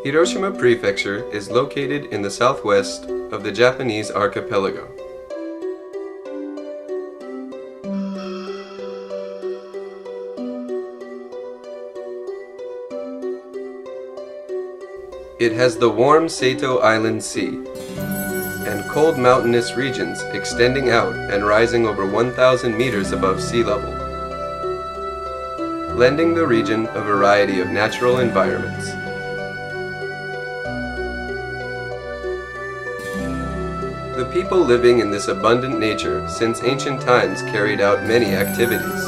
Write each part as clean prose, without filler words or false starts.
Hiroshima Prefecture is located in the southwest of the Japanese archipelago. It has the warm Seto Island Sea and cold mountainous regions extending out and rising over 1,000 meters above sea level, lending the region a variety of natural environments. The people living in this abundant nature since ancient times carried out many activities.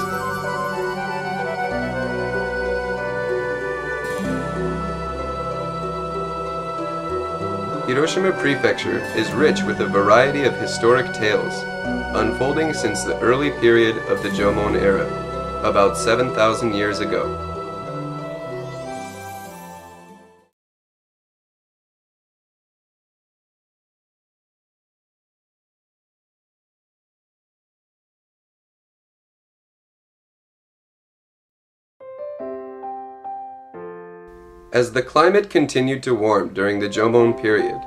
Hiroshima Prefecture is rich with a variety of historic tales, unfolding since the early period of the Jomon era, about 7,000 years ago. As the climate continued to warm during the Jomon period,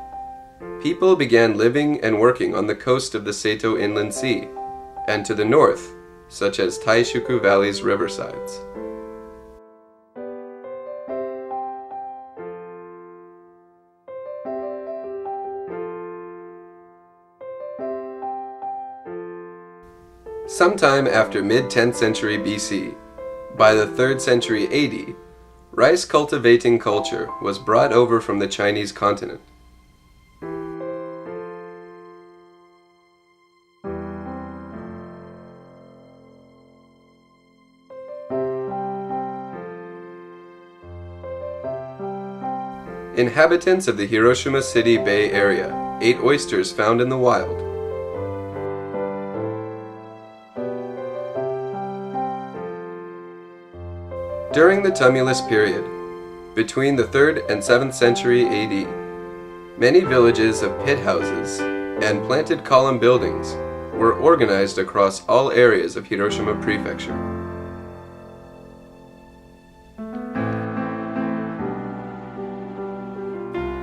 people began living and working on the coast of the Seto Inland Sea, and to the north, such as Taishuku Valley's riversides. Sometime after mid-10th century BC, by the 3rd century AD, rice cultivating culture was brought over from the Chinese continent. Inhabitants of the Hiroshima City Bay Area ate oysters found in the wild. During the tumulus period, between the 3rd and 7th century AD, many villages of pit houses and planted column buildings were organized across all areas of Hiroshima Prefecture.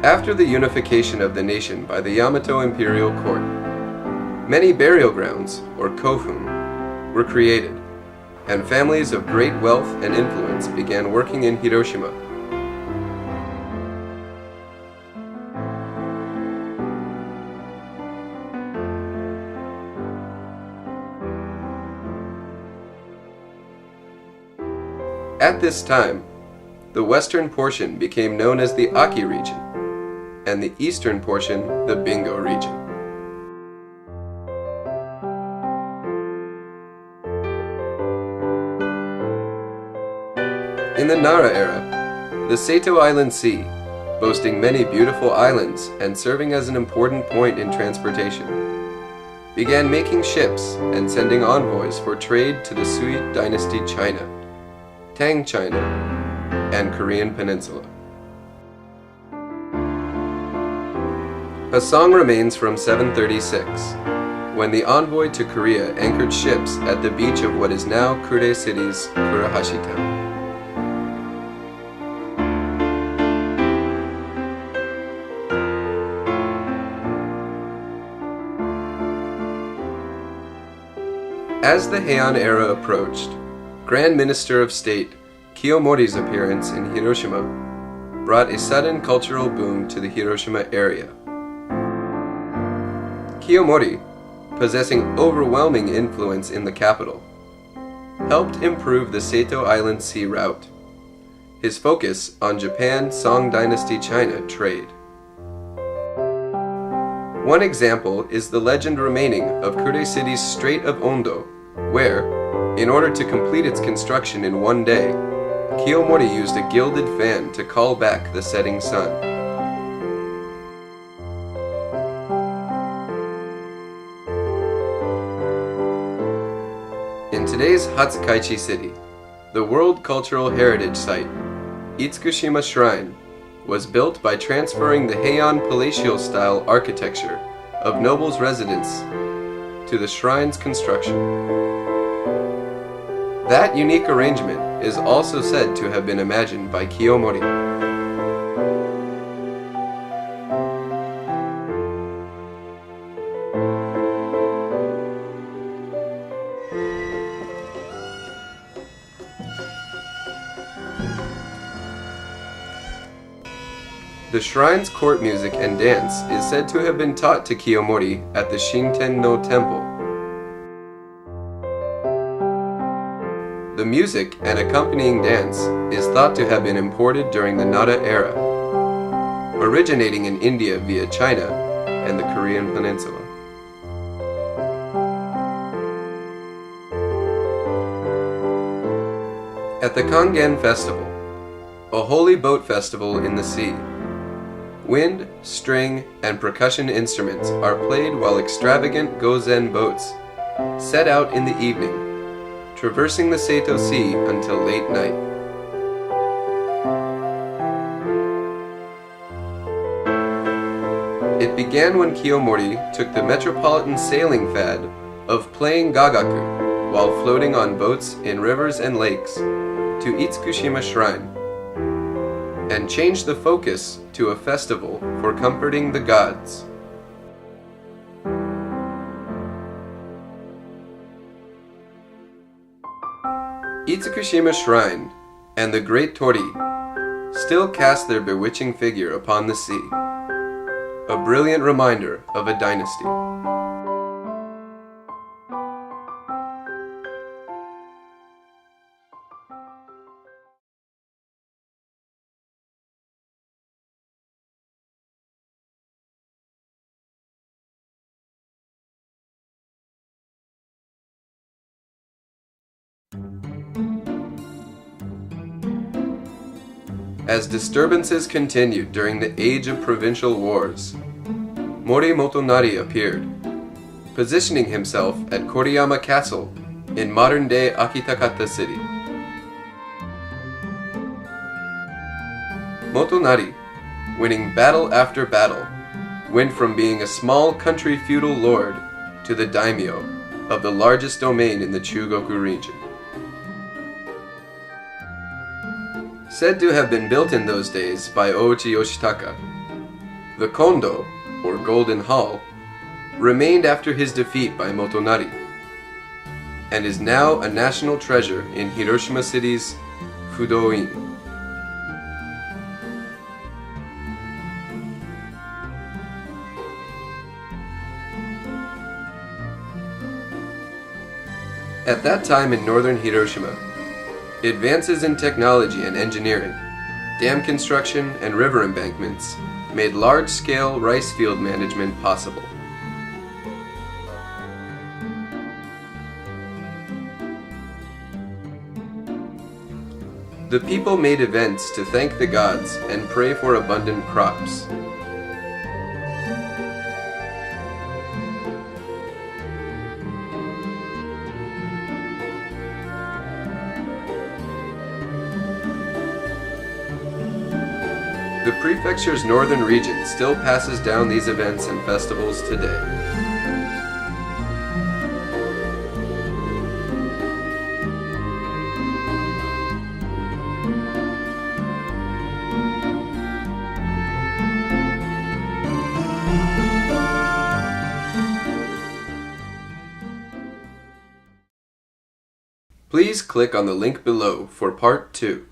After the unification of the nation by the Yamato Imperial Court, many burial grounds, or kofun, were created, and families of great wealth and influence began working in Hiroshima. At this time, the western portion became known as the Aki region, and the eastern portion the Bingo region. In the Nara era, the Seto Island Sea, boasting many beautiful islands and serving as an important point in transportation, began making ships and sending envoys for trade to the Sui Dynasty China, Tang China, and Korean Peninsula. A song remains from 736, when the envoy to Korea anchored ships at the beach of what is now Kure City's Kurahashi town. As the Heian era approached, Grand Minister of State Kiyomori's appearance in Hiroshima brought a sudden cultural boom to the Hiroshima area. Kiyomori, possessing overwhelming influence in the capital, helped improve the Seto Island Sea route, his focus on Japan Song Dynasty China trade. One example is the legend remaining of Kure City's Strait of Ondo, where, in order to complete its construction in one day, Kiyomori used a gilded fan to call back the setting sun. In today's Hatsukaichi City, the World Cultural Heritage Site, Itsukushima Shrine, was built by transferring the Heian palatial-style architecture of nobles' residence to the shrine's construction. That unique arrangement is also said to have been imagined by Kiyomori. The shrine's court music and dance is said to have been taught to Kiyomori at the Shinten-no Temple. The music and accompanying dance is thought to have been imported during the Nara era, originating in India via China and the Korean peninsula. At the Kangen Festival, a holy boat festival in the sea, wind, string, and percussion instruments are played while extravagant gozen boats set out in the evening, traversing the Seto Sea until late night. It began when Kiyomori took the metropolitan sailing fad of playing gagaku while floating on boats in rivers and lakes to Itsukushima Shrine, and changed the focus to a festival for comforting the gods. Itsukushima Shrine and the Great Torii still cast their bewitching figure upon the sea, a brilliant reminder of a dynasty. As disturbances continued during the age of provincial wars, Mori Motonari appeared, positioning himself at Koriyama Castle in modern-day Akitakata City. Motonari, winning battle after battle, went from being a small country feudal lord to the daimyo of the largest domain in the Chugoku region. Said to have been built in those days by Ouchi Yoshitaka, the Kondo, or Golden Hall, remained after his defeat by Motonari, and is now a national treasure in Hiroshima City's Fudo-in. At that time in northern Hiroshima, advances in technology and engineering, dam construction, and river embankments made large-scale rice field management possible. The people made events to thank the gods and pray for abundant crops. The prefecture's northern region still passes down these events and festivals today. Please click on the link below for Part 2.